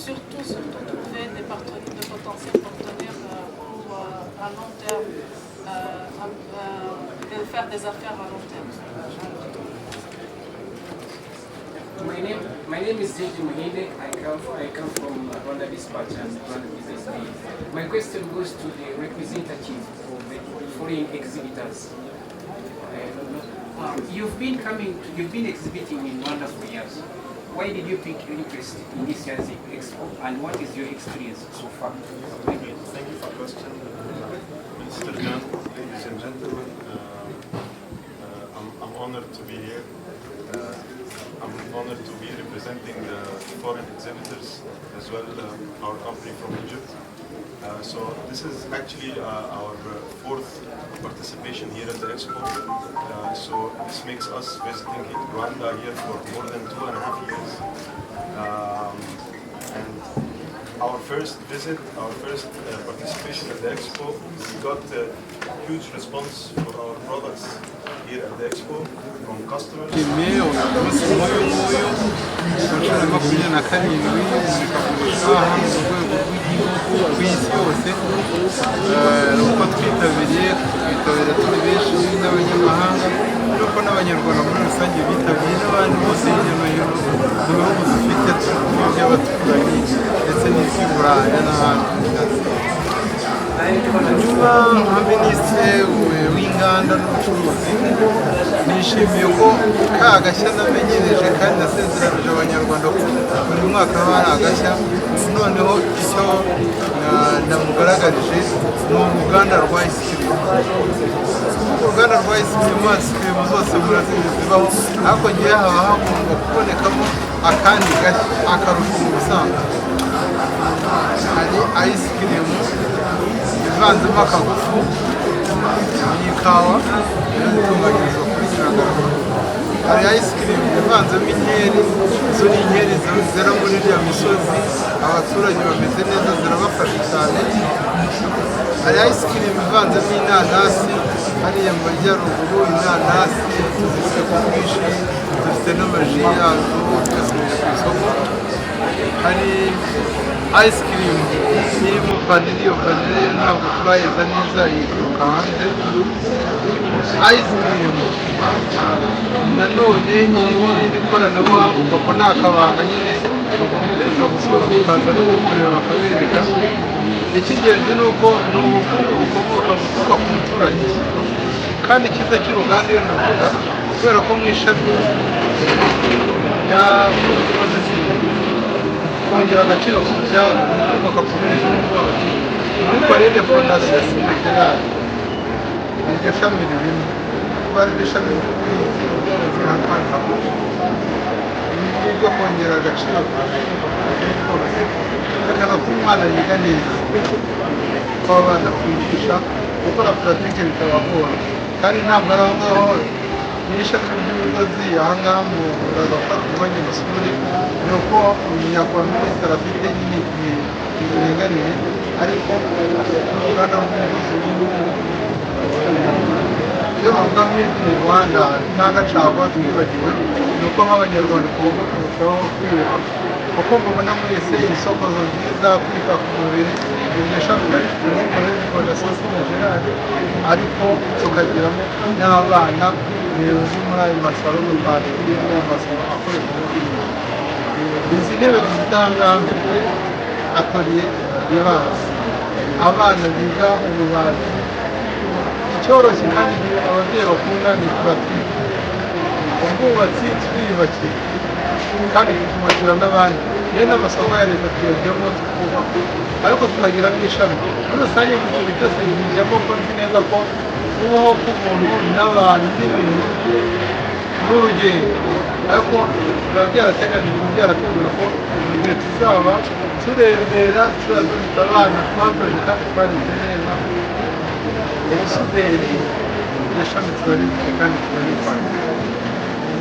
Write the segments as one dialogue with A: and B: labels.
A: surtout trouver de potentiels partenaires pour à long terme, de faire des affaires à long terme.
B: My name is J.J. Mahine. I come from Rwanda Dispatch and Rwanda Business Day. My question goes to the representative of the foreign exhibitors. You've been exhibiting in Rwanda for years. Why did you pick interest in this year's expo, and what is your experience so far?
C: Thank you for the question, Mr. Jan, ladies and gentlemen. I'm honored to be here. I'm honored to be representing the foreign exhibitors as well, our company from Egypt. So this is actually our fourth participation here at the Expo. So this makes us visiting Rwanda here for more than 2.5 years. And our first visit, our first participation at the Expo, we got a huge response for our products here at the Expo from customers.
D: uko twitabiriye turi benshi n'abanyamahanga nuko n'abanyarwanda muri rusange bitabiriye n'abandi bose hirya no hino mu bihugu dufite by'abaturanyi ndetse n'iby'Uburaya n'ahandi. Hanyuma nka minisitiri w'inganda n'ubucuruzi nishimiye ko ka gashya namenyereje kandi nasezeranije abanyarwanda ko buri mwaka haba hari agashya. Noneho icyo ndamugaragarije ni uruganda rwa isikirimu. Uruganda rwa isikirimu zose murazizi zibaho, ariko ngewe haba hagomba kubonekamo akandi gashya, akarusho mu bisanzwe. Hari isikirimu ivanzemo akagufu y'ikawa itunganyirizwa kuri Nyiragongo. Hari isikirimu ivanzemo inkeri, izo ni inkeri zera muri iriya misozi, abaturage bameze neza, zirabafasha cyane. Hari isikirimu ivanzemo inanasi, hariya mu majyaruguru inanasi zifite ku bwinshi, dufite n'amaji yazo twese ku isoko. Hari isikirimu irimo vanille, iyo vanille ntabwo turayeza neza, yituruka hanze. Isikirimu nanone irimo ikoranabuhanga, ubwo ni akabanga nyine ukaza no gukorera bakabereka. Icy'ingenzi ni uko ni ubukungu bukomoka ku muturage, kandi icyiza cy'uruganda iyo ndavuga kubera ko mu ishami kongera agaciro ku bikomoka ku buhinzi muri Parede Fondasiyo Senegali. Iryo shami ririmo kuba ari ishami ry'ubuhinzi n'ubworozi bwo kongera agaciro k'ubworozi, bikaba ko umwana yiga neza, ko abana kwigisha gukora puratike bitabagora, kandi ntabwo ari aho ngaho n'ishami ry'ubudozi. Aha ngaha muraza gufata umwanya musure, ni uko nyakubahwa minisitiri afite nyine biringaniye, ariko n'uruganda rw'ubudozi iyo bavuga made in Rwanda nta gacagwa twibagiwe, ni uko nk'abanyarwanda tugomba kurushaho kwiyubaka, kuko mubona mwese isoko nziza, kwita ku mubiri, iryo shami rifite muri Fondasiyo Senegali, ariko tukagiramo n'abana biruzi muri ayo masaro twakiriye n'amasaro akorerwa mu gihugu. Izi ntebe dufite aha ngaha atoriye y'abana, abana biga ububaji. Icyoroshye kandi ababyeyi bakunda ni puratike, ubwubatsi twiyubakiye kandi tukubakira n'abandi. Yewe n'amasoko ya leta tuyajyamo tukubaka, ariko tukagira n'ishami. Muri rusange ibintu byose bijyamo, ko nzi neza ko kubaho k'umuntu n'abantu n'ibintu n'urugendo, ariko biba byarateganijwe, byarateguwe ko mu gihe tuzaba turebera turadufite abana twatoje kandi twareze neza. Ubusuderi iryo shami turarifite kandi turarifana.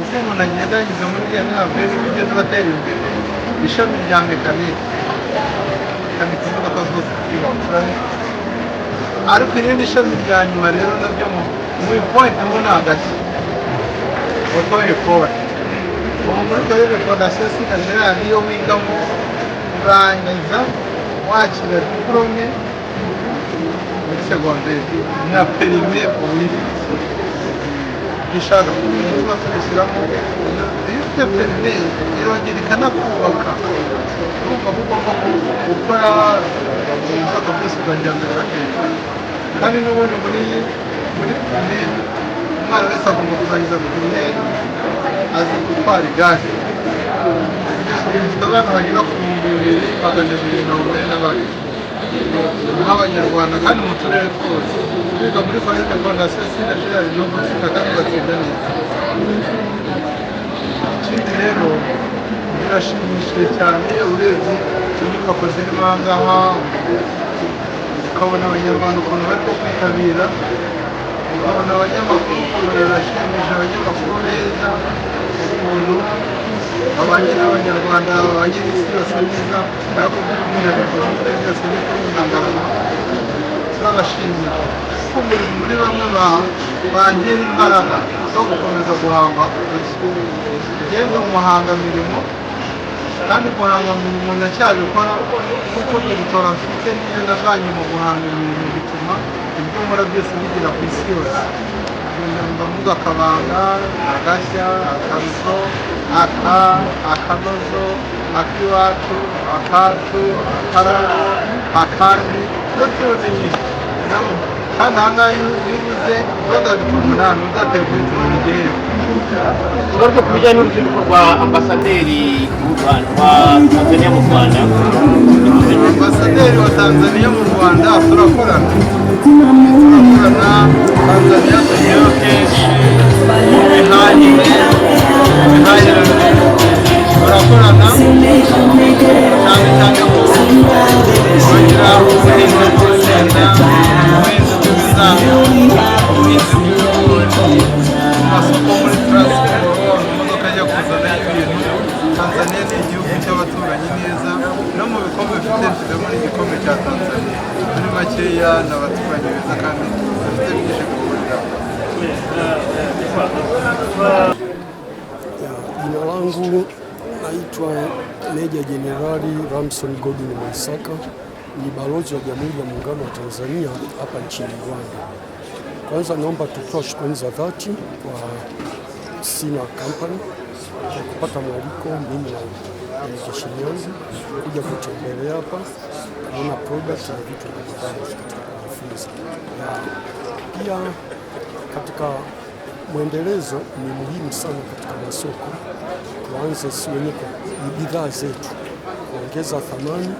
D: Uko umuntu agenda yanyuze muri iriya ntabwo ugenda uratera imbere. Ishami rya mekanike, mekanike imodoka zose twubaka, ariko irindi shami rya nyuma rero nabyo mu ipointi mo ni hagati oto ekore. Ubu muri Parede Fondasiyo Senegali iyo wigamo kurangiza wakira diplome muri segonderi na perime uyifite gishaka kuba turishyiramo iyo ufite perime irongera ikanakubaka urumva ko ugomba gukora ibisabwa byose ukajya mbere bakeka kandi n'ubundi muri perime umwana wese agomba kurangiza perime azi gutwara igare dufite abana bagera ku 2,242 nk'abanyarwanda kandi mu turere twose biga muri college fondation sinashira no gutsinda kandi batsinda neza. Ikindi rero birashimishije cyane urebye inyubako zirimo aha ngaha ukabona abanyarwanda ukuntu bari kwitabira, ukabona abanyamakuru ukuntu birashimishije, abanyamakuru beza ukuntu abanye n'abanyarwanda abanye n'isi yose neza ariko by'umwihariko byose ni kubungabunga turabashimira kuko muri bamwe bangera imbaraga zo gukomeza guhanga yewe umuhanga mirimo kandi guhanga mirimo ndacyabikora kuko ibitora mfite niyo navanye mu guhanga imirimo bituma ibyo nkora byose bigera ku isi yose. Mvuga akabanga, agashya, akaruzo, akanozo, akiwacu, akacu, akarabo, akandi, byose nyinshi. Kandi aha ngaha iyo ubivuze ntuzabikora umunani, uzaterwa inzira igihembo.
E: Tugaruke ku bijyanye n'urubyiruko rwa ambasaderi wa Tanzania mu Rwanda.
D: Ambasaderi wa Tanzania mu Rwanda turakorana. Tanzania tugiyeho kenshi mu mihahire turakorana cyane cyane ko bagira ubuhinzi bw'urusenda, ubuhinzi bw'imizabibu, ubuhinzi bw'ibigori, mu masoko muri transport, imodoka ajya kuzana ibintu. Tanzania ni igihugu cy'abaturanyi neza, no mu bikombe bifite tujyamo n'igikombe cya Tanzania. Muri makeya ni abaturanyi beza kandi bafite byinshi guhuriraho.
F: Jina langu naitwa Meja Jenerali Ramson Godwin Mwaisaka, ni balozi wa Jamhuri ya Muungano wa Tanzania hapa nchini Rwanda. Kwanza naomba tutoe shukrani za dhati kwa Sina Company kwa kupata mwaliko mimi na delegation yangu kuja kutembelea hapa kuona products na vitu mbalimbali katika kujifunza. Pia katika mwendelezo ni muhimu sana katika masoko, tuanze si wenyewe kwa bidhaa zetu kuongeza thamani